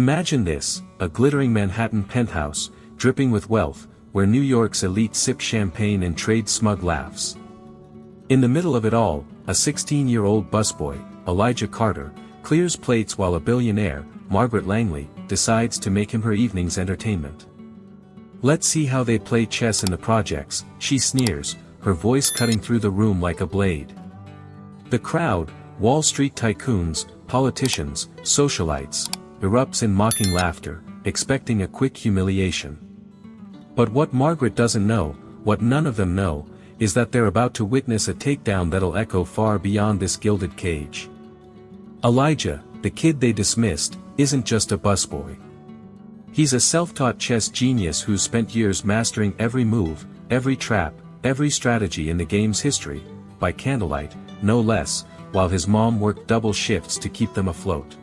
Imagine this, a glittering Manhattan penthouse, dripping with wealth, where New York's elite sip champagne and trade smug laughs. In the middle of it all, a 16-year-old busboy, Elijah Carter, clears plates while a billionaire, Margaret Langley, decides to make him her evening's entertainment. "Let's see how they play chess in the projects," she sneers, her voice cutting through the room like a blade. The crowd, Wall Street tycoons, politicians, socialites, erupts in mocking laughter, expecting a quick humiliation. But what Margaret doesn't know, what none of them know, is that they're about to witness a takedown that'll echo far beyond this gilded cage. Elijah, the kid they dismissed, isn't just a busboy. He's a self-taught chess genius who's spent years mastering every move, every trap, every strategy in the game's history, by candlelight, no less, while his mom worked double shifts to keep them afloat.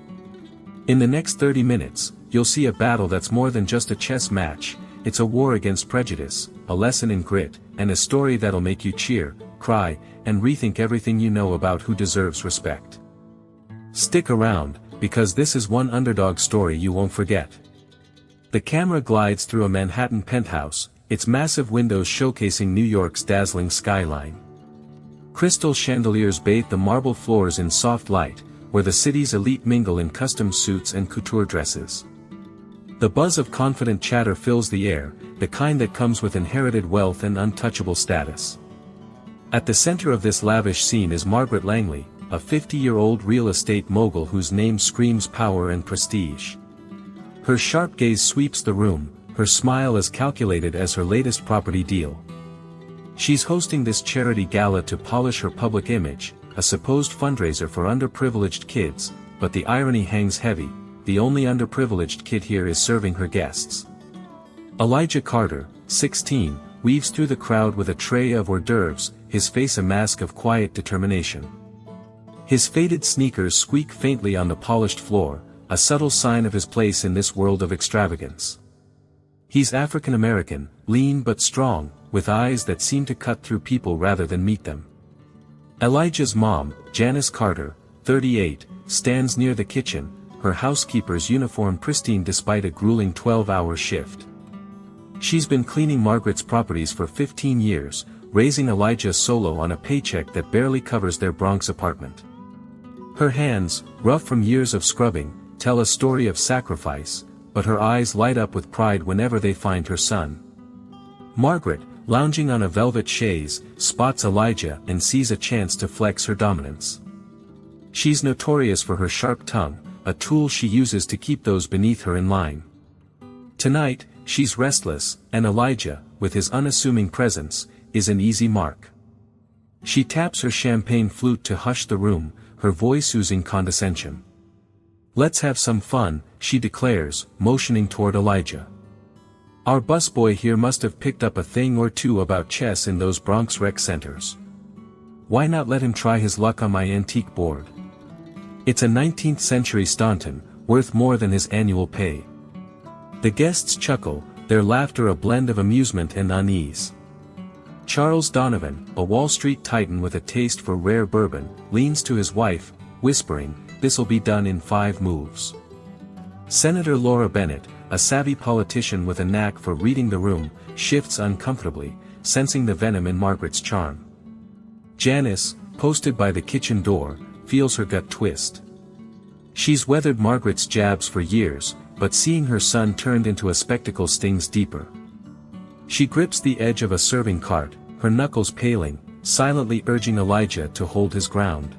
In the next 30 minutes, you'll see a battle that's more than just a chess match. It's a war against prejudice, a lesson in grit, and a story that'll make you cheer, cry, and rethink everything you know about who deserves respect. Stick around, because this is one underdog story you won't forget. The camera glides through a Manhattan penthouse, its massive windows showcasing New York's dazzling skyline. Crystal chandeliers bathe the marble floors in soft light, where the city's elite mingle in custom suits and couture dresses. The buzz of confident chatter fills the air, the kind that comes with inherited wealth and untouchable status. At the center of this lavish scene is Margaret Langley, a 50-year-old real estate mogul whose name screams power and prestige. Her sharp gaze sweeps the room, her smile as calculated as her latest property deal. She's hosting this charity gala to polish her public image, a supposed fundraiser for underprivileged kids, but the irony hangs heavy. The only underprivileged kid here is serving her guests. Elijah Carter, 16, weaves through the crowd with a tray of hors d'oeuvres, his face a mask of quiet determination. His faded sneakers squeak faintly on the polished floor, a subtle sign of his place in this world of extravagance. He's African American, lean but strong, with eyes that seem to cut through people rather than meet them. Elijah's mom, Janice Carter, 38, stands near the kitchen, her housekeeper's uniform pristine despite a grueling 12-hour shift. She's been cleaning Margaret's properties for 15 years, raising Elijah solo on a paycheck that barely covers their Bronx apartment. Her hands, rough from years of scrubbing, tell a story of sacrifice, but her eyes light up with pride whenever they find her son. Margaret, lounging on a velvet chaise, spots Elijah and sees a chance to flex her dominance. She's notorious for her sharp tongue, a tool she uses to keep those beneath her in line. Tonight, she's restless, and Elijah, with his unassuming presence, is an easy mark. She taps her champagne flute to hush the room, her voice oozing condescension. "Let's have some fun," she declares, motioning toward Elijah. "Our busboy here must have picked up a thing or two about chess in those Bronx rec centers. Why not let him try his luck on my antique board? It's a 19th century Staunton, worth more than his annual pay." The guests chuckle, their laughter a blend of amusement and unease. Charles Donovan, a Wall Street titan with a taste for rare bourbon, leans to his wife, whispering, "This'll be done in 5 moves." Senator Laura Bennett, a savvy politician with a knack for reading the room, shifts uncomfortably, sensing the venom in Margaret's charm. Janice, posted by the kitchen door, feels her gut twist. She's weathered Margaret's jabs for years, but seeing her son turned into a spectacle stings deeper. She grips the edge of a serving cart, her knuckles paling, silently urging Elijah to hold his ground.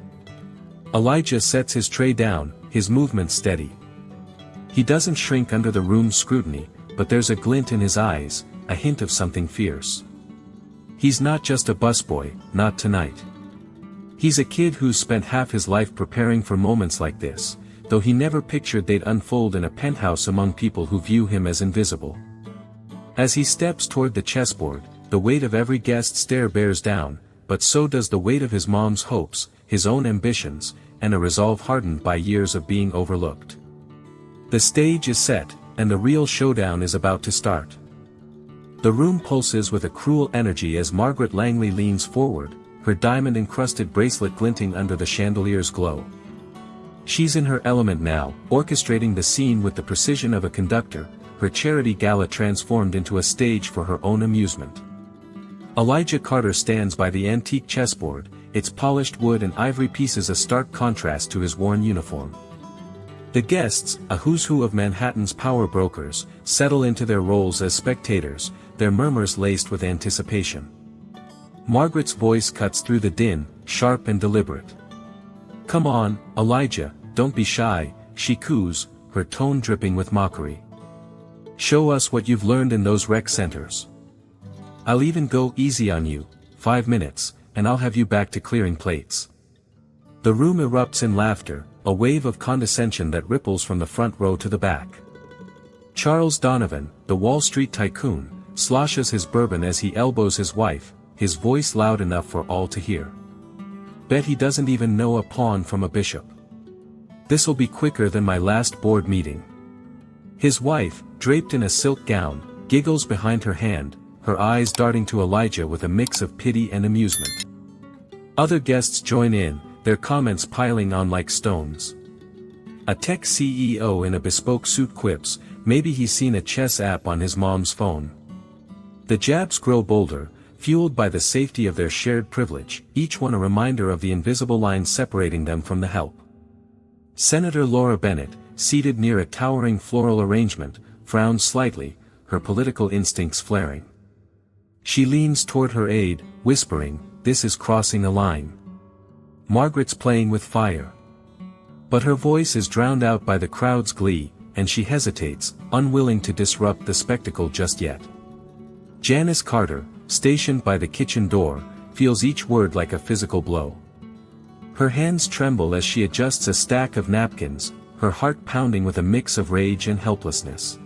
Elijah sets his tray down, his movements steady. He doesn't shrink under the room's scrutiny, but there's a glint in his eyes, a hint of something fierce. He's not just a busboy, not tonight. He's a kid who's spent half his life preparing for moments like this, though he never pictured they'd unfold in a penthouse among people who view him as invisible. As he steps toward the chessboard, the weight of every guest's stare bears down, but so does the weight of his mom's hopes, his own ambitions, and a resolve hardened by years of being overlooked. The stage is set, and the real showdown is about to start. The room pulses with a cruel energy as Margaret Langley leans forward, her diamond-encrusted bracelet glinting under the chandelier's glow. She's in her element now, orchestrating the scene with the precision of a conductor, her charity gala transformed into a stage for her own amusement. Elijah Carter stands by the antique chessboard, its polished wood and ivory pieces a stark contrast to his worn uniform. The guests, a who's who of Manhattan's power brokers, settle into their roles as spectators, their murmurs laced with anticipation. Margaret's voice cuts through the din, sharp and deliberate. "Come on, Elijah, don't be shy," she coos, her tone dripping with mockery. "Show us what you've learned in those rec centers. I'll even go easy on you, 5 minutes, and I'll have you back to clearing plates." The room erupts in laughter, a wave of condescension that ripples from the front row to the back. Charles Donovan, the Wall Street tycoon, sloshes his bourbon as he elbows his wife, his voice loud enough for all to hear. "Bet he doesn't even know a pawn from a bishop. This'll be quicker than my last board meeting." His wife, draped in a silk gown, giggles behind her hand, her eyes darting to Elijah with a mix of pity and amusement. Other guests join in, their comments piling on like stones. A tech CEO in a bespoke suit quips, maybe he's seen a chess app on his mom's phone. The jabs grow bolder, fueled by the safety of their shared privilege, each one a reminder of the invisible line separating them from the help. Senator Laura Bennett, seated near a towering floral arrangement, frowns slightly, her political instincts flaring. She leans toward her aide, whispering, "This is crossing a line." Margaret's playing with fire. But her voice is drowned out by the crowd's glee, and she hesitates, unwilling to disrupt the spectacle just yet. Janice Carter, stationed by the kitchen door, feels each word like a physical blow. Her hands tremble as she adjusts a stack of napkins, her heart pounding with a mix of rage and helplessness.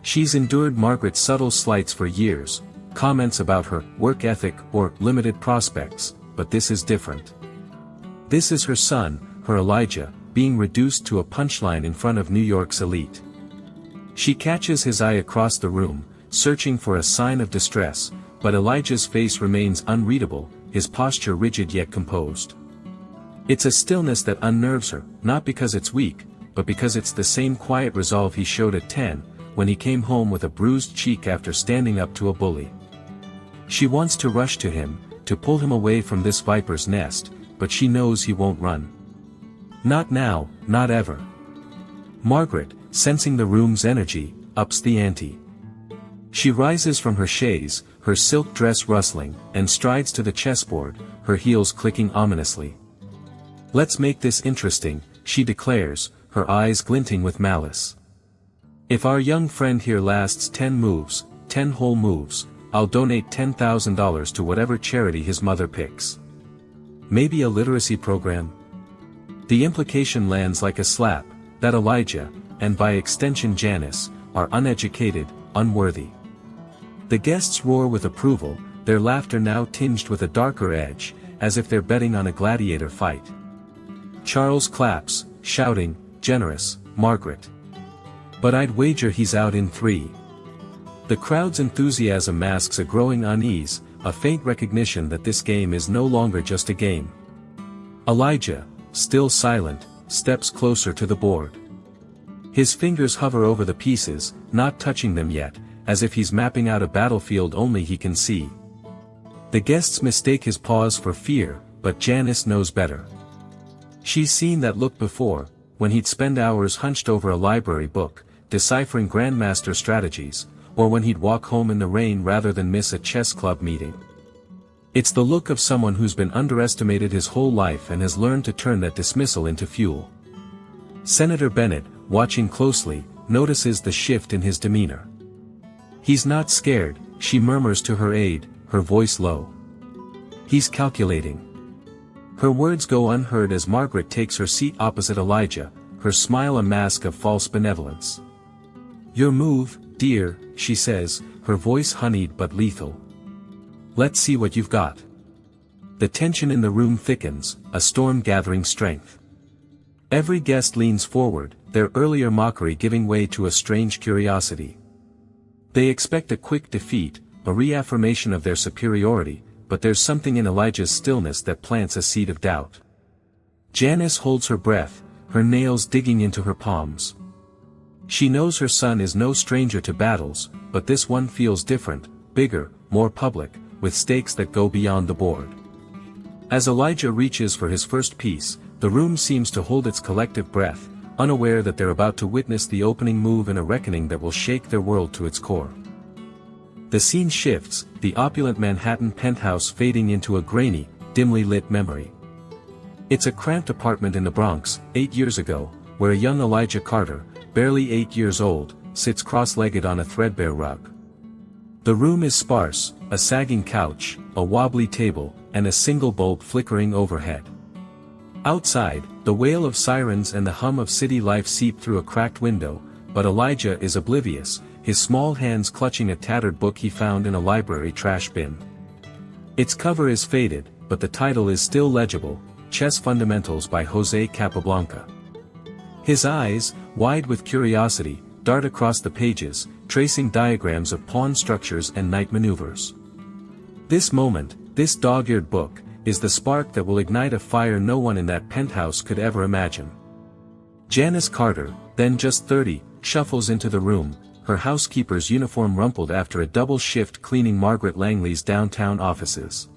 She's endured Margaret's subtle slights for years, comments about her work ethic or limited prospects, but this is different. This is her son, her Elijah, being reduced to a punchline in front of New York's elite. She catches his eye across the room, searching for a sign of distress, but Elijah's face remains unreadable, his posture rigid yet composed. It's a stillness that unnerves her, not because it's weak, but because it's the same quiet resolve he showed at 10, when he came home with a bruised cheek after standing up to a bully. She wants to rush to him, to pull him away from this viper's nest, but she knows he won't run. Not now, not ever. Margaret, sensing the room's energy, ups the ante. She rises from her chaise, her silk dress rustling, and strides to the chessboard, her heels clicking ominously. "Let's make this interesting," she declares, her eyes glinting with malice. "If our young friend here lasts 10 moves, 10 whole moves, I'll donate $10,000 to whatever charity his mother picks. Maybe a literacy program?" The implication lands like a slap, that Elijah, and by extension Janice, are uneducated, unworthy. The guests roar with approval, their laughter now tinged with a darker edge, as if they're betting on a gladiator fight. Charles claps, shouting, "Generous, Margaret. But I'd wager he's out in 3. The crowd's enthusiasm masks a growing unease, a faint recognition that this game is no longer just a game. Elijah, still silent, steps closer to the board. His fingers hover over the pieces, not touching them yet, as if he's mapping out a battlefield only he can see. The guests mistake his pause for fear, but Janice knows better. She's seen that look before, when he'd spend hours hunched over a library book, deciphering grandmaster strategies, or when he'd walk home in the rain rather than miss a chess club meeting. It's the look of someone who's been underestimated his whole life and has learned to turn that dismissal into fuel. Senator Bennett, watching closely, notices the shift in his demeanor. "He's not scared," she murmurs to her aide, her voice low. "He's calculating." Her words go unheard as Margaret takes her seat opposite Elijah, her smile a mask of false benevolence. "Your move, dear," she says, her voice honeyed but lethal. "Let's see what you've got." The tension in the room thickens, a storm gathering strength. Every guest leans forward, their earlier mockery giving way to a strange curiosity. They expect a quick defeat, a reaffirmation of their superiority, but there's something in Elijah's stillness that plants a seed of doubt. Janice holds her breath, her nails digging into her palms. She knows her son is no stranger to battles, but this one feels different, bigger, more public, with stakes that go beyond the board. As Elijah reaches for his first piece, the room seems to hold its collective breath, unaware that they're about to witness the opening move in a reckoning that will shake their world to its core. The scene shifts, the opulent Manhattan penthouse fading into a grainy, dimly lit memory. It's a cramped apartment in the Bronx, 8 years ago, where a young Elijah Carter, barely 8 years old, sits cross-legged on a threadbare rug. The room is sparse, a sagging couch, a wobbly table, and a single bulb flickering overhead. Outside, the wail of sirens and the hum of city life seep through a cracked window, but Elijah is oblivious, his small hands clutching a tattered book he found in a library trash bin. Its cover is faded, but the title is still legible, Chess Fundamentals by José Capablanca. His eyes, wide with curiosity, dart across the pages, tracing diagrams of pawn structures and knight maneuvers. This moment, this dog-eared book, is the spark that will ignite a fire no one in that penthouse could ever imagine. Janice Carter, then just 30, shuffles into the room, her housekeeper's uniform rumpled after a double shift cleaning Margaret Langley's downtown offices.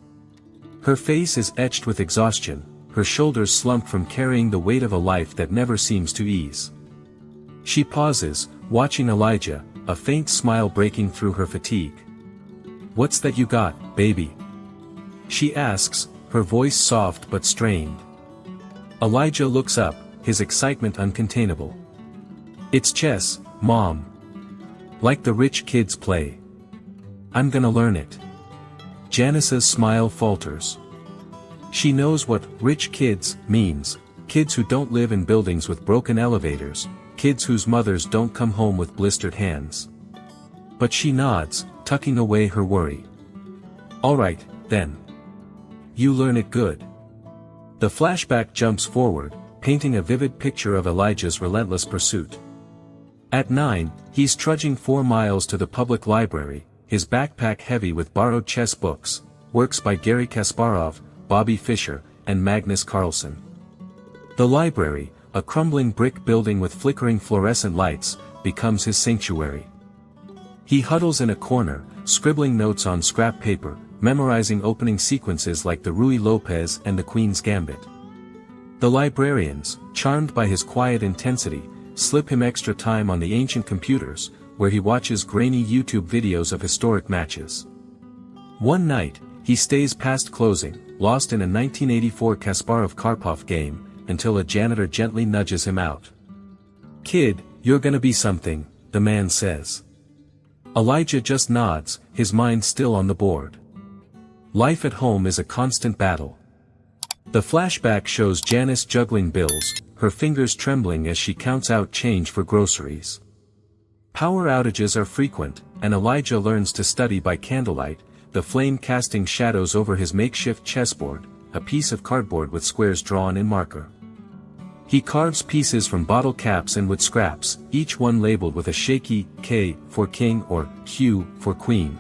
Her face is etched with exhaustion, her shoulders slumped from carrying the weight of a life that never seems to ease. She pauses, watching Elijah, a faint smile breaking through her fatigue. "What's that you got, baby?" she asks, her voice soft but strained. Elijah looks up, his excitement uncontainable. "It's chess, Mom. Like the rich kids play. I'm gonna learn it." Janice's smile falters. She knows what "rich kids" means, kids who don't live in buildings with broken elevators, kids whose mothers don't come home with blistered hands. But she nods, tucking away her worry. "All right, then. You learn it good." The flashback jumps forward, painting a vivid picture of Elijah's relentless pursuit. At 9, he's trudging 4 miles to the public library, his backpack heavy with borrowed chess books, works by Garry Kasparov, Bobby Fischer, and Magnus Carlsen. The library, a crumbling brick building with flickering fluorescent lights, becomes his sanctuary. He huddles in a corner, scribbling notes on scrap paper, memorizing opening sequences like the Ruy Lopez and the Queen's Gambit. The librarians, charmed by his quiet intensity, slip him extra time on the ancient computers, where he watches grainy YouTube videos of historic matches. One night, he stays past closing, lost in a 1984 Kasparov-Karpov game, until a janitor gently nudges him out. "Kid, you're gonna be something," the man says. Elijah just nods, his mind still on the board. Life at home is a constant battle. The flashback shows Janice juggling bills, her fingers trembling as she counts out change for groceries. Power outages are frequent, and Elijah learns to study by candlelight, the flame casting shadows over his makeshift chessboard, a piece of cardboard with squares drawn in marker. He carves pieces from bottle caps and wood scraps, each one labeled with a shaky K for king or Q for queen.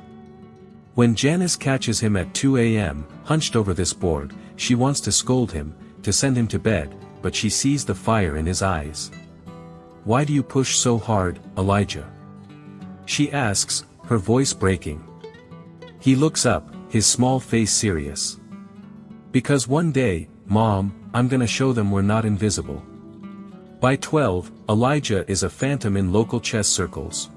When Janice catches him at 2 a.m., hunched over this board, she wants to scold him, to send him to bed, but she sees the fire in his eyes. "Why do you push so hard, Elijah?" she asks, her voice breaking. He looks up, his small face serious. "Because one day, Mom, I'm gonna show them we're not invisible." By 12, Elijah is a phantom in local chess circles.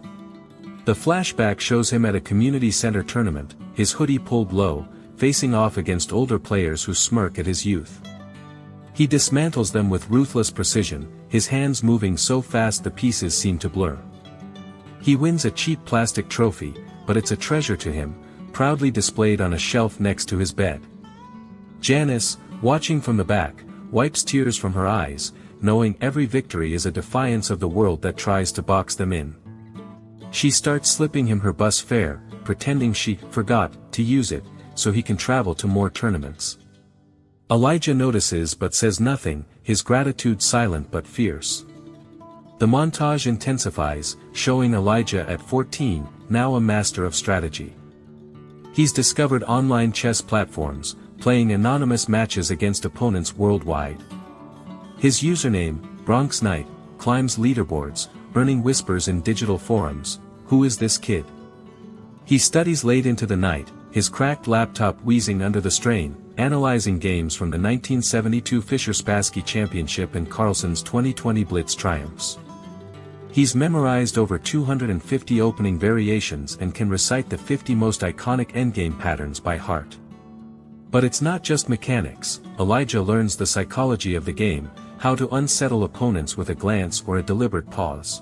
The flashback shows him at a community center tournament, his hoodie pulled low, facing off against older players who smirk at his youth. He dismantles them with ruthless precision, his hands moving so fast the pieces seem to blur. He wins a cheap plastic trophy, but it's a treasure to him, proudly displayed on a shelf next to his bed. Janice, watching from the back, wipes tears from her eyes, knowing every victory is a defiance of the world that tries to box them in. She starts slipping him her bus fare, pretending she forgot to use it, so he can travel to more tournaments. Elijah notices but says nothing, his gratitude silent but fierce. The montage intensifies, showing Elijah at 14, now a master of strategy. He's discovered online chess platforms, playing anonymous matches against opponents worldwide. His username, Bronx Knight, climbs leaderboards, earning whispers in digital forums, "Who is this kid?" He studies late into the night, his cracked laptop wheezing under the strain, analyzing games from the 1972 Fischer-Spassky Championship and Carlsen's 2020 Blitz triumphs. He's memorized over 250 opening variations and can recite the 50 most iconic endgame patterns by heart. But it's not just mechanics. Elijah learns the psychology of the game, how to unsettle opponents with a glance or a deliberate pause.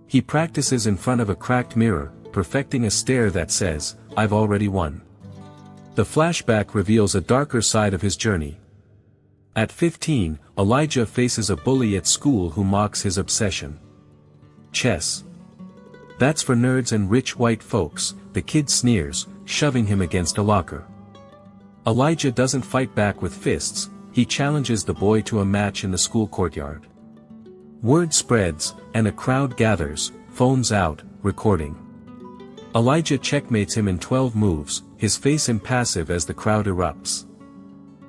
He practices in front of a cracked mirror, perfecting a stare that says, "I've already won." The flashback reveals a darker side of his journey. At 15, Elijah faces a bully at school who mocks his obsession. Chess. That's for nerds and rich white folks, the kid sneers, shoving him against a locker. Elijah doesn't fight back with fists, he challenges the boy to a match in the school courtyard. Word spreads, and a crowd gathers, phones out, recording. Elijah checkmates him in 12 moves, his face impassive as the crowd erupts.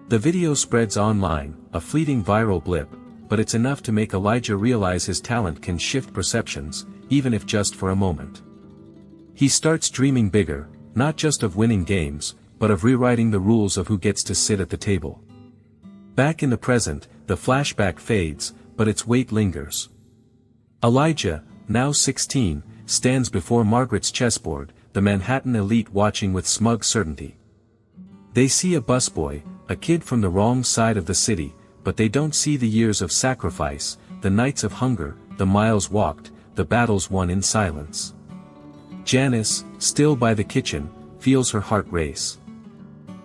The video spreads online, a fleeting viral blip, but it's enough to make Elijah realize his talent can shift perceptions, even if just for a moment. He starts dreaming bigger, not just of winning games, but of rewriting the rules of who gets to sit at the table. Back in the present, the flashback fades, but its weight lingers. Elijah, now 16, stands before Margaret's chessboard, the Manhattan elite watching with smug certainty. They see a busboy, a kid from the wrong side of the city, but they don't see the years of sacrifice, the nights of hunger, the miles walked, the battles won in silence. Janice, still by the kitchen, feels her heart race.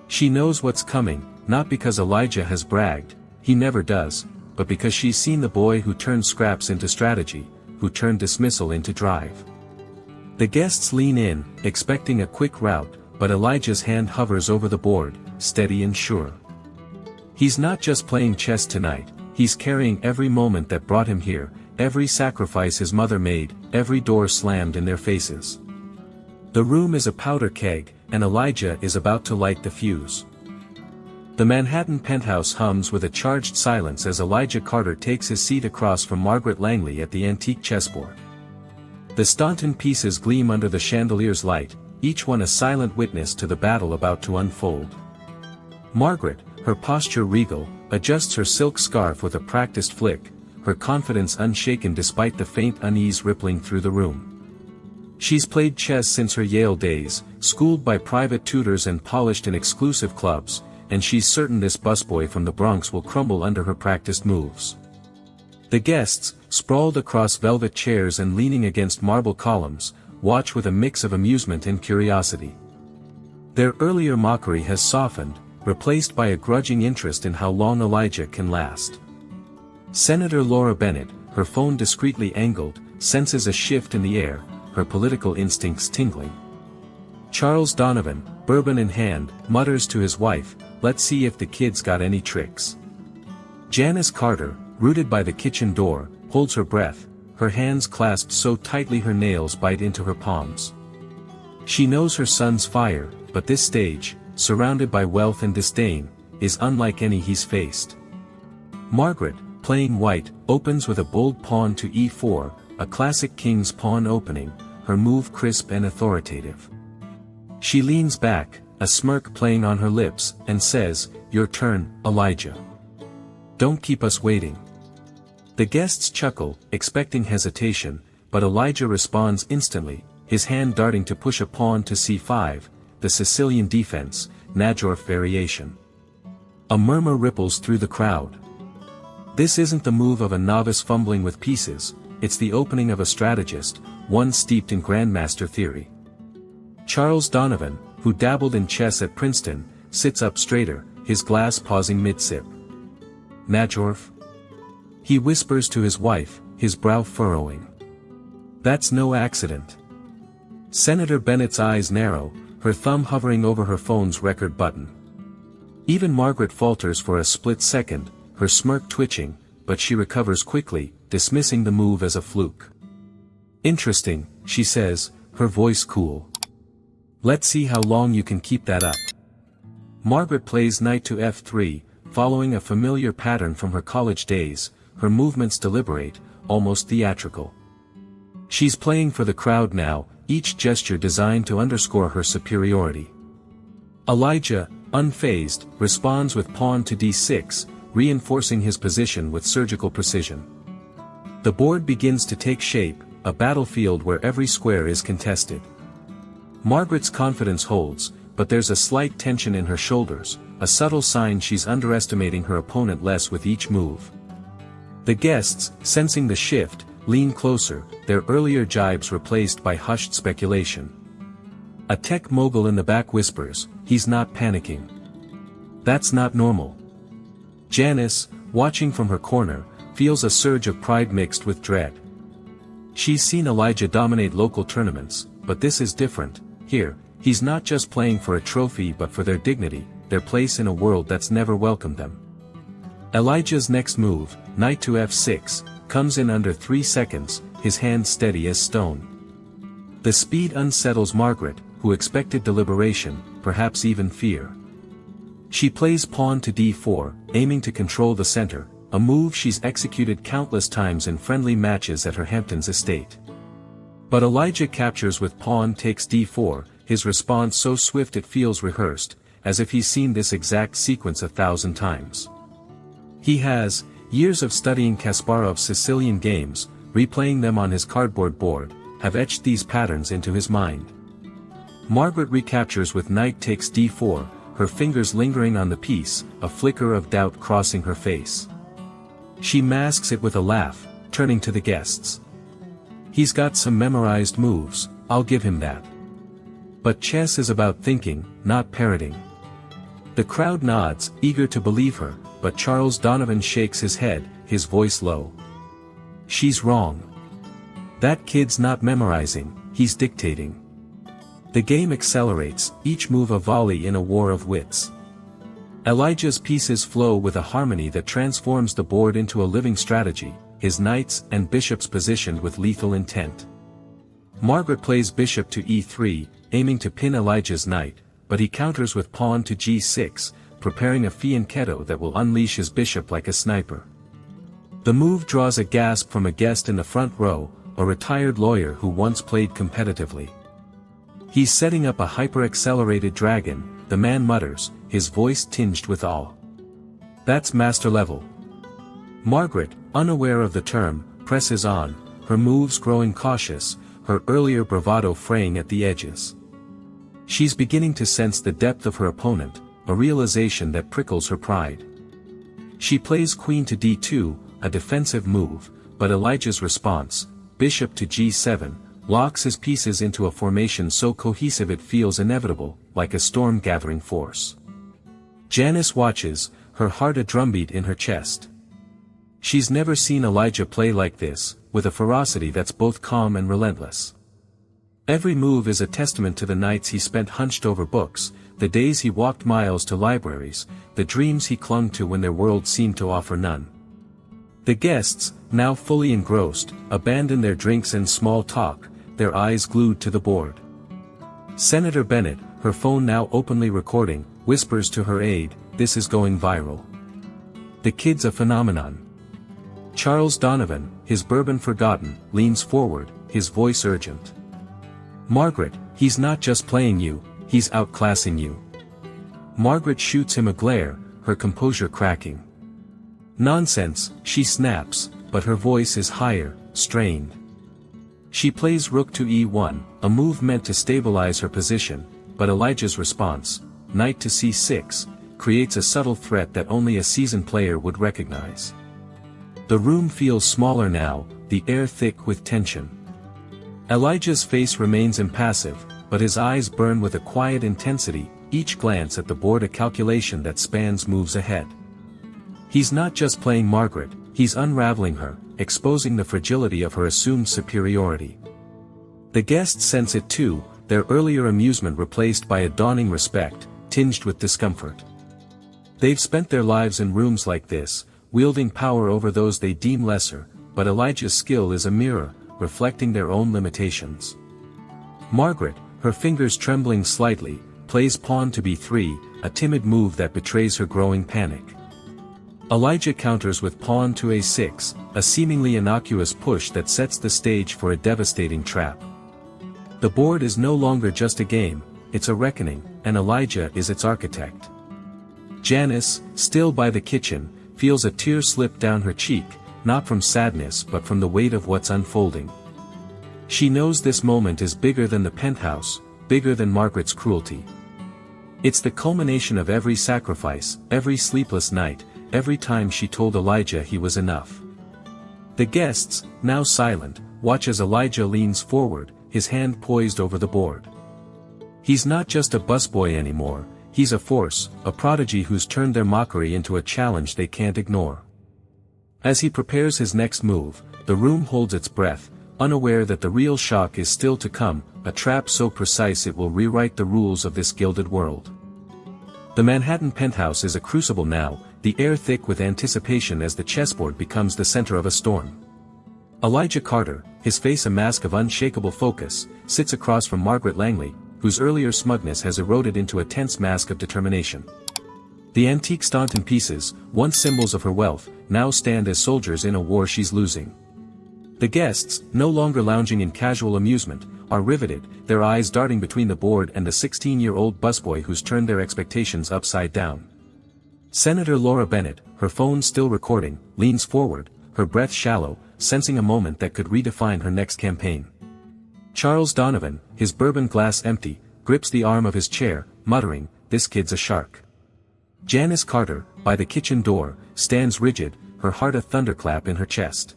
She knows what's coming, not because Elijah has bragged, he never does, but because she's seen the boy who turned scraps into strategy, who turned dismissal into drive. The guests lean in, expecting a quick rout, but Elijah's hand hovers over the board, steady and sure. He's not just playing chess tonight, he's carrying every moment that brought him here, every sacrifice his mother made, every door slammed in their faces. The room is a powder keg, and Elijah is about to light the fuse. The Manhattan penthouse hums with a charged silence as Elijah Carter takes his seat across from Margaret Langley at the antique chessboard. The Staunton pieces gleam under the chandelier's light, each one a silent witness to the battle about to unfold. Margaret, her posture regal, adjusts her silk scarf with a practiced flick, her confidence unshaken despite the faint unease rippling through the room. She's played chess since her Yale days, schooled by private tutors and polished in exclusive clubs, and she's certain this busboy from the Bronx will crumble under her practiced moves. The guests, sprawled across velvet chairs and leaning against marble columns, watch with a mix of amusement and curiosity. Their earlier mockery has softened, replaced by a grudging interest in how long Elijah can last. Senator Laura Bennett, her phone discreetly angled, senses a shift in the air, her political instincts tingling. Charles Donovan, bourbon in hand, mutters to his wife, "Let's see if the kid's got any tricks." Janice Carter, rooted by the kitchen door, holds her breath, her hands clasped so tightly her nails bite into her palms. She knows her son's fire, but this stage, surrounded by wealth and disdain, is unlike any he's faced. Margaret, playing white, opens with a bold pawn to e4, a classic king's pawn opening, her move crisp and authoritative. She leans back, a smirk playing on her lips, and says, "Your turn, Elijah. Don't keep us waiting." The guests chuckle, expecting hesitation, but Elijah responds instantly, his hand darting to push a pawn to c5, the Sicilian defense, Najorf variation. A murmur ripples through the crowd. This isn't the move of a novice fumbling with pieces, it's the opening of a strategist, one steeped in grandmaster theory. Charles Donovan, who dabbled in chess at Princeton, sits up straighter, his glass pausing mid-sip. "Najorf?" He whispers to his wife, his brow furrowing. "That's no accident." Senator Bennett's eyes narrow, her thumb hovering over her phone's record button. Even Margaret falters for a split second, her smirk twitching, but she recovers quickly, dismissing the move as a fluke. "Interesting," she says, her voice cool. "Let's see how long you can keep that up." Margaret plays knight to f3, following a familiar pattern from her college days, her movements deliberate, almost theatrical. She's playing for the crowd now, each gesture designed to underscore her superiority. Elijah, unfazed, responds with pawn to d6, reinforcing his position with surgical precision. The board begins to take shape, a battlefield where every square is contested. Margaret's confidence holds, but there's a slight tension in her shoulders, a subtle sign she's underestimating her opponent less with each move. The guests, sensing the shift, lean closer, their earlier jibes replaced by hushed speculation. A tech mogul in the back whispers, "He's not panicking. That's not normal." Janice, watching from her corner, feels a surge of pride mixed with dread. She's seen Elijah dominate local tournaments, but this is different. Here, he's not just playing for a trophy but for their dignity, their place in a world that's never welcomed them. Elijah's next move, knight to f6, comes in under 3 seconds, his hand steady as stone. The speed unsettles Margaret, who expected deliberation, perhaps even fear. She plays pawn to d4, aiming to control the center, a move she's executed countless times in friendly matches at her Hamptons estate. But Elijah captures with pawn takes d4, his response so swift it feels rehearsed, as if he's seen this exact sequence 1,000 times. He has, years of studying Kasparov's Sicilian games, replaying them on his cardboard board, have etched these patterns into his mind. Margaret recaptures with knight takes d4, her fingers lingering on the piece, a flicker of doubt crossing her face. She masks it with a laugh, turning to the guests. "He's got some memorized moves, I'll give him that. But chess is about thinking, not parroting." The crowd nods, eager to believe her, but Charles Donovan shakes his head, his voice low. "She's wrong. That kid's not memorizing, he's dictating." The game accelerates, each move a volley in a war of wits. Elijah's pieces flow with a harmony that transforms the board into a living strategy, his knights and bishops positioned with lethal intent. Margaret plays bishop to e3, aiming to pin Elijah's knight, but he counters with pawn to g6, preparing a fianchetto that will unleash his bishop like a sniper. The move draws a gasp from a guest in the front row, a retired lawyer who once played competitively. "He's setting up a hyper-accelerated dragon," the man mutters, his voice tinged with awe. "That's master level." Margaret, unaware of the term, presses on, her moves growing cautious, her earlier bravado fraying at the edges. She's beginning to sense the depth of her opponent, a realization that prickles her pride. She plays queen to d2, a defensive move, but Elijah's response, bishop to g7, locks his pieces into a formation so cohesive it feels inevitable, like a storm-gathering force. Janice watches, her heart a drumbeat in her chest. She's never seen Elijah play like this, with a ferocity that's both calm and relentless. Every move is a testament to the nights he spent hunched over books, the days he walked miles to libraries, the dreams he clung to when their world seemed to offer none. The guests, now fully engrossed, abandon their drinks and small talk, their eyes glued to the board. Senator Bennett, her phone now openly recording, whispers to her aide, "This is going viral. The kid's a phenomenon." Charles Donovan, his bourbon forgotten, leans forward, his voice urgent. "Margaret, he's not just playing you, he's outclassing you." Margaret shoots him a glare, her composure cracking. "Nonsense," she snaps, but her voice is higher, strained. She plays rook to e1, a move meant to stabilize her position, but Elijah's response, knight to c6, creates a subtle threat that only a seasoned player would recognize. The room feels smaller now, the air thick with tension. Elijah's face remains impassive, but his eyes burn with a quiet intensity, each glance at the board a calculation that spans moves ahead. He's not just playing Margaret, he's unraveling her, exposing the fragility of her assumed superiority. The guests sense it too, their earlier amusement replaced by a dawning respect, tinged with discomfort. They've spent their lives in rooms like this, wielding power over those they deem lesser, but Elijah's skill is a mirror, reflecting their own limitations. Margaret, her fingers trembling slightly, plays pawn to b3, a timid move that betrays her growing panic. Elijah counters with pawn to a6, a seemingly innocuous push that sets the stage for a devastating trap. The board is no longer just a game, it's a reckoning, and Elijah is its architect. Janice, still by the kitchen, feels a tear slip down her cheek, not from sadness but from the weight of what's unfolding. She knows this moment is bigger than the penthouse, bigger than Margaret's cruelty. It's the culmination of every sacrifice, every sleepless night, every time she told Elijah he was enough. The guests, now silent, watch as Elijah leans forward, his hand poised over the board. He's not just a busboy anymore, he's a force, a prodigy who's turned their mockery into a challenge they can't ignore. As he prepares his next move, the room holds its breath, unaware that the real shock is still to come, a trap so precise it will rewrite the rules of this gilded world. The Manhattan penthouse is a crucible now, the air thick with anticipation as the chessboard becomes the center of a storm. Elijah Carter, his face a mask of unshakable focus, sits across from Margaret Langley, whose earlier smugness has eroded into a tense mask of determination. The antique Staunton pieces, once symbols of her wealth, now stand as soldiers in a war she's losing. The guests, no longer lounging in casual amusement, are riveted, their eyes darting between the board and the 16-year-old busboy who's turned their expectations upside down. Senator Laura Bennett, her phone still recording, leans forward, her breath shallow, sensing a moment that could redefine her next campaign. Charles Donovan, his bourbon glass empty, grips the arm of his chair, muttering, "This kid's a shark." Janice Carter, by the kitchen door, stands rigid, her heart a thunderclap in her chest.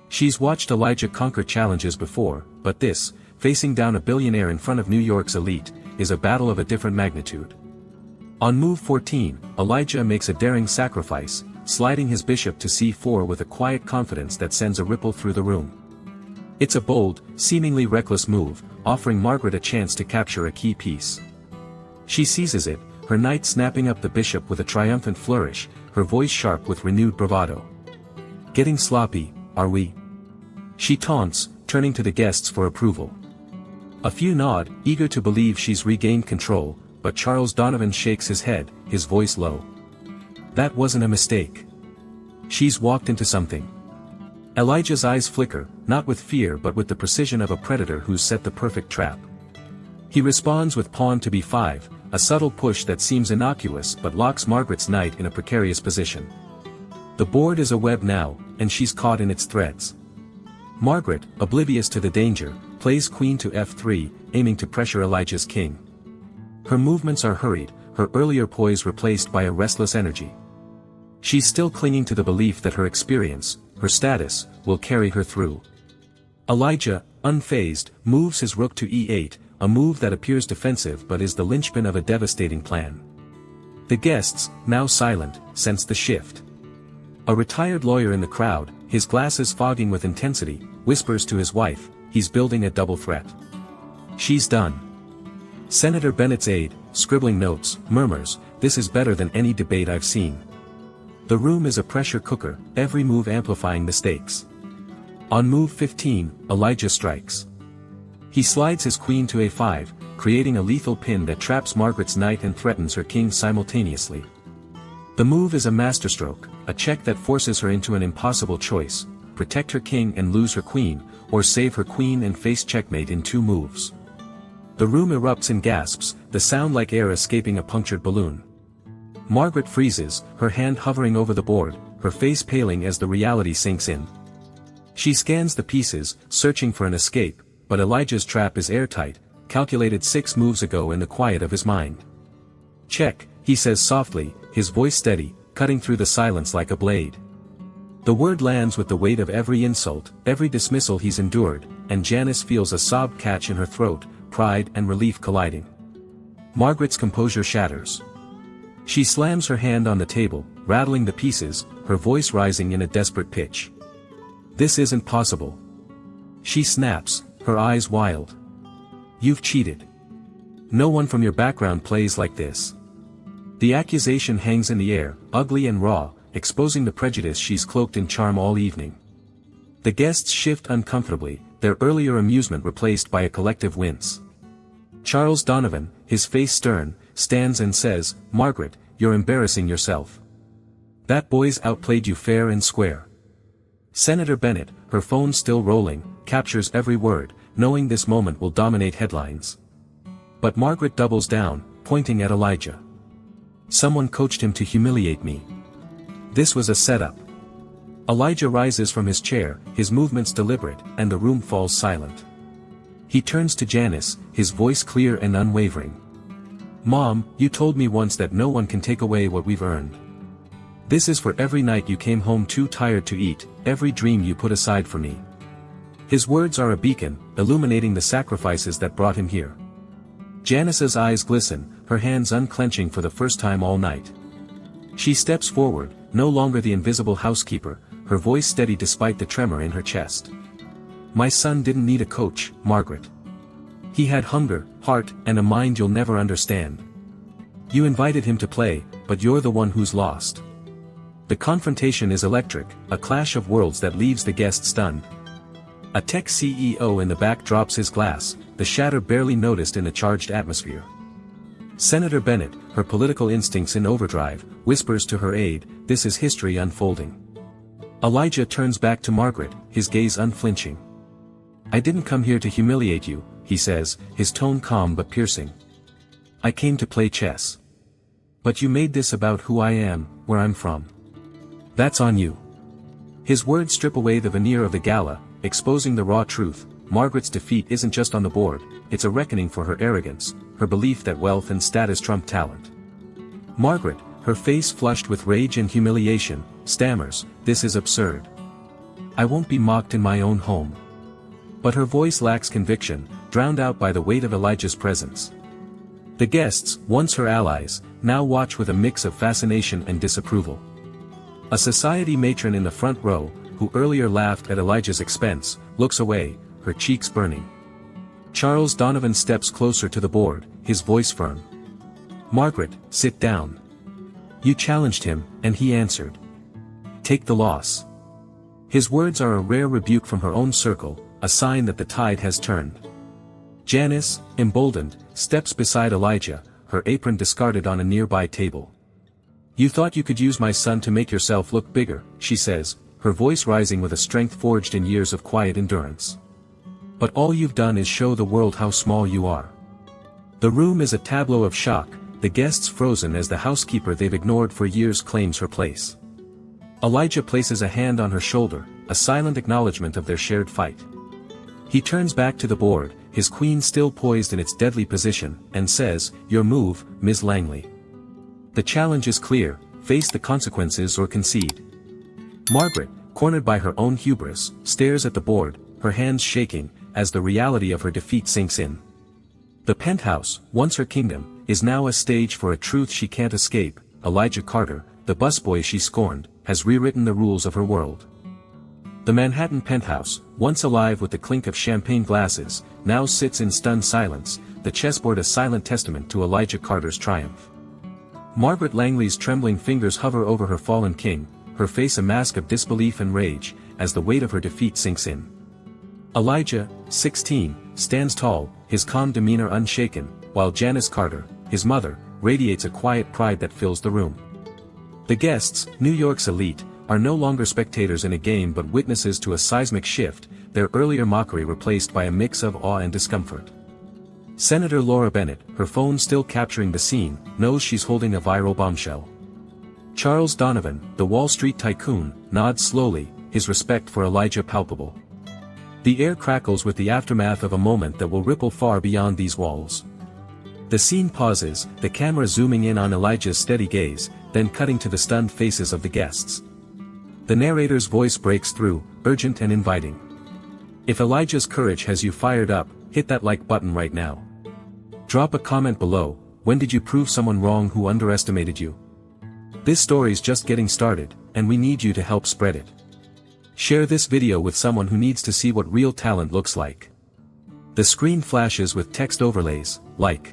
She's watched Elijah conquer challenges before, but this, facing down a billionaire in front of New York's elite, is a battle of a different magnitude. On move 14, Elijah makes a daring sacrifice, sliding his bishop to c4 with a quiet confidence that sends a ripple through the room. It's a bold, seemingly reckless move, offering Margaret a chance to capture a key piece. She seizes it, her knight snapping up the bishop with a triumphant flourish, her voice sharp with renewed bravado. "Getting sloppy, are we?" She taunts, turning to the guests for approval. A few nod, eager to believe she's regained control, but Charles Donovan shakes his head, his voice low. "That wasn't a mistake. She's walked into something." Elijah's eyes flicker, not with fear but with the precision of a predator who's set the perfect trap. He responds with pawn to b5, a subtle push that seems innocuous but locks Margaret's knight in a precarious position. The board is a web now, and she's caught in its threads. Margaret, oblivious to the danger, plays queen to f3, aiming to pressure Elijah's king. Her movements are hurried, her earlier poise replaced by a restless energy. She's still clinging to the belief that her experience, her status, will carry her through. Elijah, unfazed, moves his rook to e8, a move that appears defensive but is the linchpin of a devastating plan. The guests, now silent, sense the shift. A retired lawyer in the crowd, his glasses fogging with intensity, whispers to his wife, he's building a double threat. She's done. Senator Bennett's aide, scribbling notes, murmurs, "This is better than any debate I've seen." The room is a pressure cooker, every move amplifying the stakes. On move 15, Elijah strikes. He slides his queen to a5, creating a lethal pin that traps Margaret's knight and threatens her king simultaneously. The move is a masterstroke, a check that forces her into an impossible choice: protect her king and lose her queen, or save her queen and face checkmate in 2 moves. The room erupts in gasps, the sound like air escaping a punctured balloon. Margaret freezes, her hand hovering over the board, her face paling as the reality sinks in. She scans the pieces, searching for an escape, but Elijah's trap is airtight, calculated 6 moves ago in the quiet of his mind. "Check," he says softly, his voice steady, cutting through the silence like a blade. The word lands with the weight of every insult, every dismissal he's endured, and Janice feels a sob catch in her throat, pride and relief colliding. Margaret's composure shatters. She slams her hand on the table, rattling the pieces, her voice rising in a desperate pitch. "This isn't possible." She snaps, her eyes wild. "You've cheated. No one from your background plays like this." The accusation hangs in the air, ugly and raw, exposing the prejudice she's cloaked in charm all evening. The guests shift uncomfortably, their earlier amusement replaced by a collective wince. Charles Donovan, his face stern, stands and says, "Margaret, you're embarrassing yourself." That boy's outplayed you fair and square. Senator Bennett, her phone still rolling, captures every word, knowing this moment will dominate headlines. But Margaret doubles down, pointing at Elijah. Someone coached him to humiliate me. This was a setup. Elijah rises from his chair, his movements deliberate, and the room falls silent. He turns to Janice, his voice clear and unwavering. Mom, you told me once that no one can take away what we've earned. This is for every night you came home too tired to eat, every dream you put aside for me. His words are a beacon, illuminating the sacrifices that brought him here. Janice's eyes glisten, her hands unclenching for the first time all night. She steps forward, no longer the invisible housekeeper, her voice steady despite the tremor in her chest. My son didn't need a coach, Margaret. He had hunger, heart, and a mind you'll never understand. You invited him to play, but you're the one who's lost. The confrontation is electric, a clash of worlds that leaves the guest stunned. A tech CEO in the back drops his glass, the shatter barely noticed in the charged atmosphere. Senator Bennett, her political instincts in overdrive, whispers to her aide, this is history unfolding. Elijah turns back to Margaret, his gaze unflinching. I didn't come here to humiliate you, he says, his tone calm but piercing. I came to play chess. But you made this about who I am, where I'm from. That's on you. His words strip away the veneer of the gala, exposing the raw truth. Margaret's defeat isn't just on the board, it's a reckoning for her arrogance, her belief that wealth and status trump talent. Margaret, her face flushed with rage and humiliation, stammers, this is absurd. I won't be mocked in my own home. But her voice lacks conviction, drowned out by the weight of Elijah's presence. The guests, once her allies, now watch with a mix of fascination and disapproval. A society matron in the front row, who earlier laughed at Elijah's expense, looks away, her cheeks burning. Charles Donovan steps closer to the board, his voice firm. Margaret, sit down. You challenged him, and he answered. Take the loss. His words are a rare rebuke from her own circle, a sign that the tide has turned. Janice, emboldened, steps beside Elijah, her apron discarded on a nearby table. You thought you could use my son to make yourself look bigger, she says, her voice rising with a strength forged in years of quiet endurance. But all you've done is show the world how small you are. The room is a tableau of shock, the guests frozen as the housekeeper they've ignored for years claims her place. Elijah places a hand on her shoulder, a silent acknowledgement of their shared fight. He turns back to the board, his queen still poised in its deadly position, and says, Your move, Ms. Langley. The challenge is clear, face the consequences or concede. Margaret, cornered by her own hubris, stares at the board, her hands shaking, as the reality of her defeat sinks in. The penthouse, once her kingdom, is now a stage for a truth she can't escape. Elijah Carter, the busboy she scorned, has rewritten the rules of her world. The Manhattan penthouse, once alive with the clink of champagne glasses, now sits in stunned silence, the chessboard a silent testament to Elijah Carter's triumph. Margaret Langley's trembling fingers hover over her fallen king, her face a mask of disbelief and rage, as the weight of her defeat sinks in. Elijah, 16, stands tall, his calm demeanor unshaken, while Janice Carter, his mother, radiates a quiet pride that fills the room. The guests, New York's elite, are no longer spectators in a game but witnesses to a seismic shift, their earlier mockery replaced by a mix of awe and discomfort. Senator Laura Bennett, her phone still capturing the scene, knows she's holding a viral bombshell. Charles Donovan, the Wall Street tycoon, nods slowly, his respect for Elijah palpable. The air crackles with the aftermath of a moment that will ripple far beyond these walls. The scene pauses, the camera zooming in on Elijah's steady gaze, then cutting to the stunned faces of the guests. The narrator's voice breaks through, urgent and inviting. If Elijah's courage has you fired up, hit that like button right now. Drop a comment below, when did you prove someone wrong who underestimated you? This story's just getting started, and we need you to help spread it. Share this video with someone who needs to see what real talent looks like. The screen flashes with text overlays, like,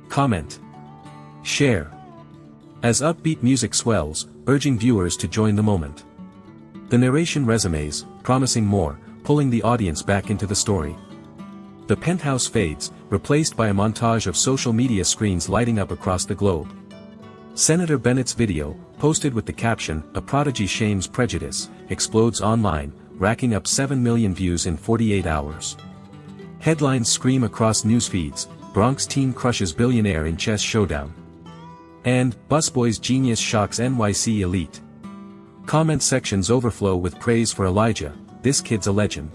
comment, share. As upbeat music swells, urging viewers to join the moment. The narration resumes, promising more, pulling the audience back into the story. The penthouse fades, replaced by a montage of social media screens lighting up across the globe. Senator Bennett's video, posted with the caption, "A prodigy shames prejudice," explodes online, racking up 7 million views in 48 hours. Headlines scream across newsfeeds, "Bronx teen crushes billionaire in chess showdown." And, "Busboy's genius shocks NYC elite." Comment sections overflow with praise for Elijah, "This kid's a legend."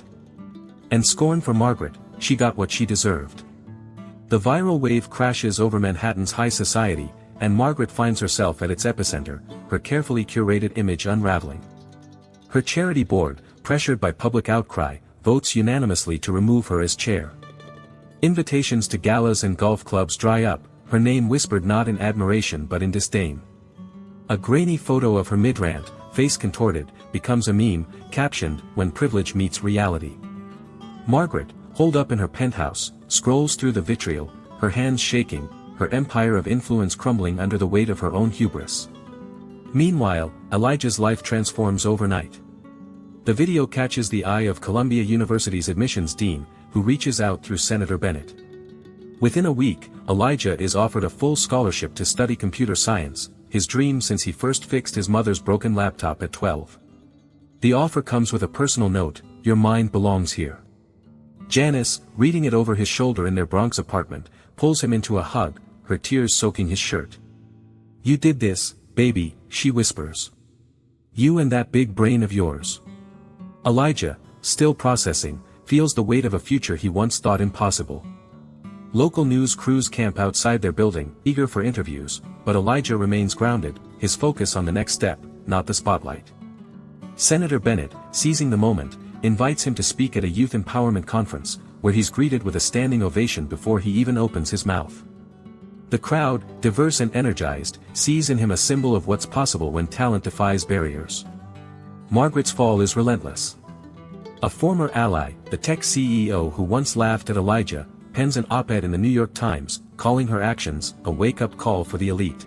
And scorn for Margaret, "She got what she deserved." The viral wave crashes over Manhattan's high society, and Margaret finds herself at its epicenter, her carefully curated image unraveling. Her charity board, pressured by public outcry, votes unanimously to remove her as chair. Invitations to galas and golf clubs dry up, her name whispered not in admiration but in disdain. A grainy photo of her mid-rant, face contorted, becomes a meme, captioned, "When privilege meets reality." Margaret, holed up in her penthouse, scrolls through the vitriol, her hands shaking, her empire of influence crumbling under the weight of her own hubris. Meanwhile, Elijah's life transforms overnight. The video catches the eye of Columbia University's admissions dean, who reaches out through Senator Bennett. Within a week, Elijah is offered a full scholarship to study computer science, his dream since he first fixed his mother's broken laptop at 12. The offer comes with a personal note, "Your mind belongs here." Janice, reading it over his shoulder in their Bronx apartment, pulls him into a hug, her tears soaking his shirt. "You did this, baby," she whispers. "You and that big brain of yours." Elijah, still processing, feels the weight of a future he once thought impossible. Local news crews camp outside their building, eager for interviews, but Elijah remains grounded, his focus on the next step, not the spotlight. Senator Bennett, seizing the moment, invites him to speak at a youth empowerment conference, where he's greeted with a standing ovation before he even opens his mouth. The crowd, diverse and energized, sees in him a symbol of what's possible when talent defies barriers. Margaret's fall is relentless. A former ally, the tech CEO who once laughed at Elijah, pens an op-ed in the New York Times, calling her actions a wake-up call for the elite.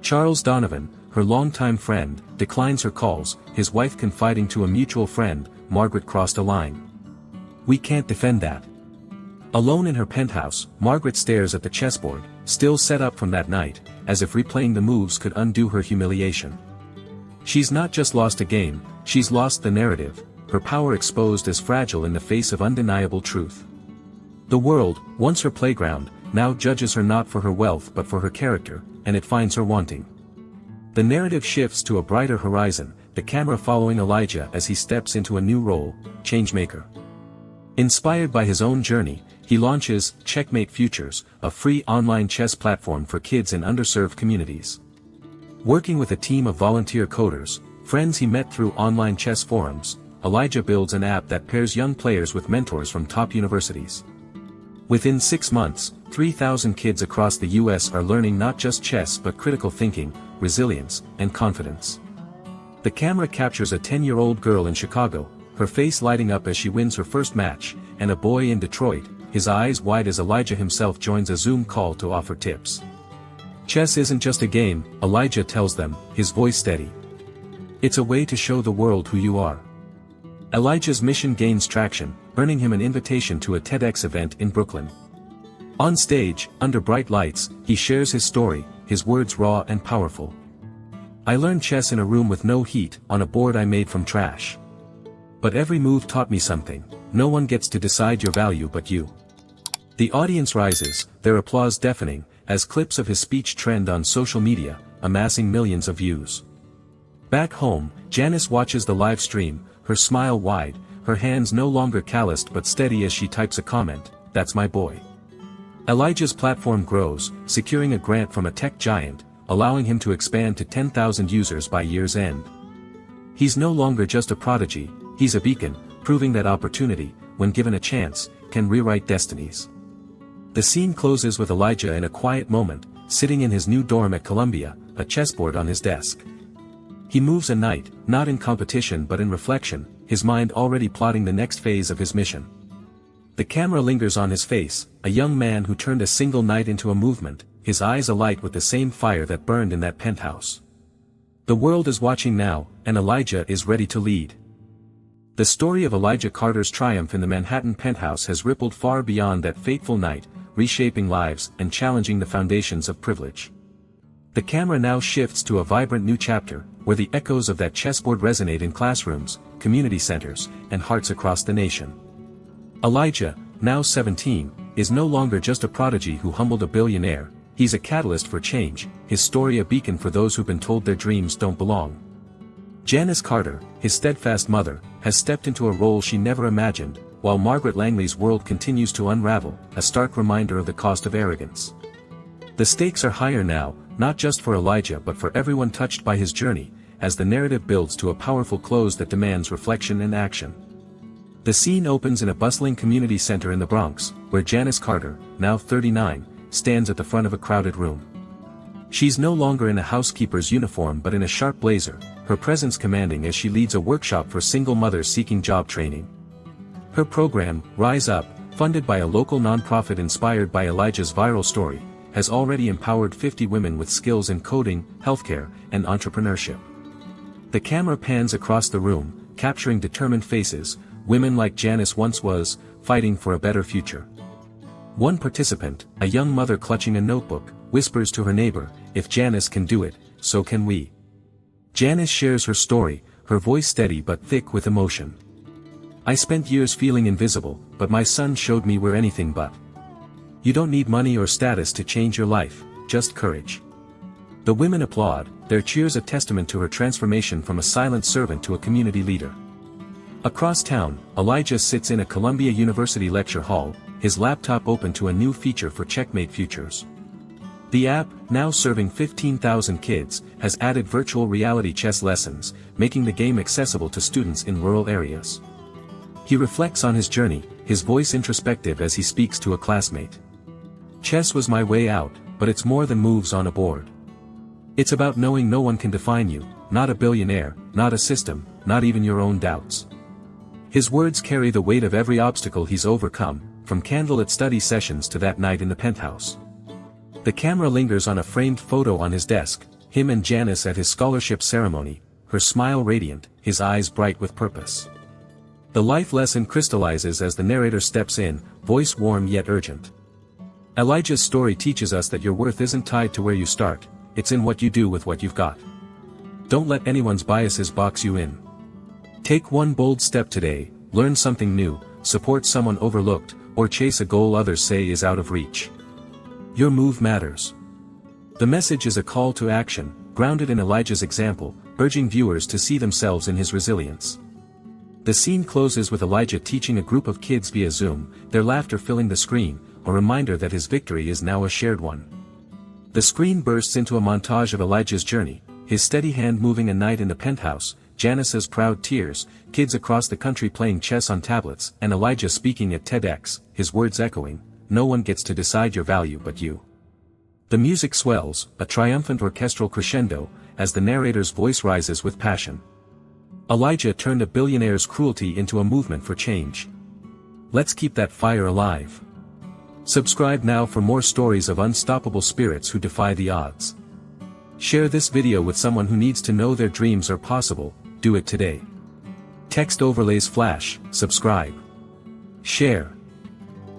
Charles Donovan, her longtime friend, declines her calls, his wife confiding to a mutual friend, "Margaret crossed a line. We can't defend that." Alone in her penthouse, Margaret stares at the chessboard, still set up from that night, as if replaying the moves could undo her humiliation. She's not just lost a game, she's lost the narrative, her power exposed as fragile in the face of undeniable truth. The world, once her playground, now judges her not for her wealth but for her character, and it finds her wanting. The narrative shifts to a brighter horizon, the camera following Elijah as he steps into a new role, changemaker. Inspired by his own journey, he launches Checkmate Futures, a free online chess platform for kids in underserved communities. Working with a team of volunteer coders, friends he met through online chess forums, Elijah builds an app that pairs young players with mentors from top universities. Within 6 months, 3,000 kids across the US are learning not just chess but critical thinking, resilience, and confidence. The camera captures a 10-year-old girl in Chicago, her face lighting up as she wins her first match, and a boy in Detroit, his eyes wide as Elijah himself joins a Zoom call to offer tips. Chess isn't just a game, Elijah tells them, his voice steady. It's a way to show the world who you are. Elijah's mission gains traction, earning him an invitation to a TEDx event in Brooklyn. On stage, under bright lights, he shares his story, his words raw and powerful. "I learned chess in a room with no heat, on a board I made from trash. But every move taught me something, no one gets to decide your value but you." The audience rises, their applause deafening, as clips of his speech trend on social media, amassing millions of views. Back home, Janice watches the live stream, her smile wide, her hands no longer calloused but steady as she types a comment, "That's my boy." Elijah's platform grows, securing a grant from a tech giant, allowing him to expand to 10,000 users by year's end. He's no longer just a prodigy, he's a beacon, proving that opportunity, when given a chance, can rewrite destinies. The scene closes with Elijah in a quiet moment, sitting in his new dorm at Columbia, a chessboard on his desk. He moves a knight, not in competition but in reflection, his mind already plotting the next phase of his mission. The camera lingers on his face, a young man who turned a single night into a movement, his eyes alight with the same fire that burned in that penthouse. The world is watching now, and Elijah is ready to lead. The story of Elijah Carter's triumph in the Manhattan penthouse has rippled far beyond that fateful night, reshaping lives and challenging the foundations of privilege. The camera now shifts to a vibrant new chapter, where the echoes of that chessboard resonate in classrooms, community centers, and hearts across the nation. Elijah, now 17, is no longer just a prodigy who humbled a billionaire, he's a catalyst for change, his story a beacon for those who've been told their dreams don't belong. Janice Carter, his steadfast mother, has stepped into a role she never imagined, while Margaret Langley's world continues to unravel, a stark reminder of the cost of arrogance. The stakes are higher now, not just for Elijah but for everyone touched by his journey, as the narrative builds to a powerful close that demands reflection and action. The scene opens in a bustling community center in the Bronx, where Janice Carter, now 39, stands at the front of a crowded room. She's no longer in a housekeeper's uniform but in a sharp blazer, her presence commanding as she leads a workshop for single mothers seeking job training. Her program, Rise Up, funded by a local nonprofit inspired by Elijah's viral story, has already empowered 50 women with skills in coding, healthcare, and entrepreneurship. The camera pans across the room, capturing determined faces, women like Janice once was, fighting for a better future. One participant, a young mother clutching a notebook, whispers to her neighbor, "If Janice can do it, so can we." Janice shares her story, her voice steady but thick with emotion. "I spent years feeling invisible, but my son showed me we're anything but. You don't need money or status to change your life, just courage." The women applaud, their cheers a testament to her transformation from a silent servant to a community leader. Across town, Elijah sits in a Columbia University lecture hall, his laptop open to a new feature for Checkmate Futures. The app, now serving 15,000 kids, has added virtual reality chess lessons, making the game accessible to students in rural areas. He reflects on his journey, his voice introspective as he speaks to a classmate. "Chess was my way out, but it's more than moves on a board. It's about knowing no one can define you, not a billionaire, not a system, not even your own doubts." His words carry the weight of every obstacle he's overcome, from candlelit study sessions to that night in the penthouse. The camera lingers on a framed photo on his desk, him and Janice at his scholarship ceremony, her smile radiant, his eyes bright with purpose. The life lesson crystallizes as the narrator steps in, voice warm yet urgent. Elijah's story teaches us that your worth isn't tied to where you start, it's in what you do with what you've got. Don't let anyone's biases box you in. Take one bold step today, learn something new, support someone overlooked, or chase a goal others say is out of reach. Your move matters. The message is a call to action, grounded in Elijah's example, urging viewers to see themselves in his resilience. The scene closes with Elijah teaching a group of kids via Zoom, their laughter filling the screen, a reminder that his victory is now a shared one. The screen bursts into a montage of Elijah's journey, his steady hand moving a night in the penthouse, Janice's proud tears, kids across the country playing chess on tablets, and Elijah speaking at TEDx, his words echoing, "No one gets to decide your value but you." The music swells, a triumphant orchestral crescendo, as the narrator's voice rises with passion. Elijah turned a billionaire's cruelty into a movement for change. Let's keep that fire alive. Subscribe now for more stories of unstoppable spirits who defy the odds. Share this video with someone who needs to know their dreams are possible, do it today. Text overlays flash, subscribe. Share.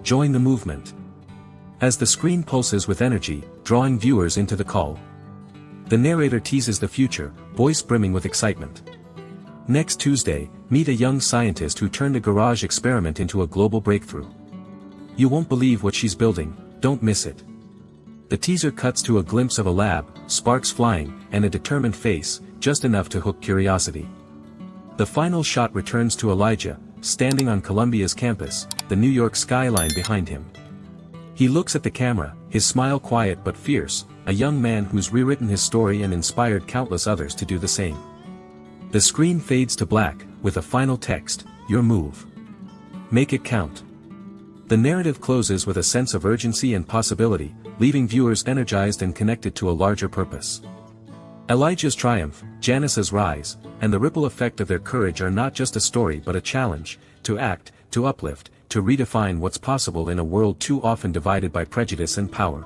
Join the movement. As the screen pulses with energy, drawing viewers into the call. The narrator teases the future, voice brimming with excitement. Next Tuesday, meet a young scientist who turned a garage experiment into a global breakthrough. You won't believe what she's building, don't miss it. The teaser cuts to a glimpse of a lab, sparks flying, and a determined face, just enough to hook curiosity. The final shot returns to Elijah, standing on Columbia's campus, the New York skyline behind him. He looks at the camera, his smile quiet but fierce, a young man who's rewritten his story and inspired countless others to do the same. The screen fades to black, with a final text, "Your move. Make it count." The narrative closes with a sense of urgency and possibility, leaving viewers energized and connected to a larger purpose. Elijah's triumph, Janice's rise, and the ripple effect of their courage are not just a story but a challenge, to act, to uplift, to redefine what's possible in a world too often divided by prejudice and power.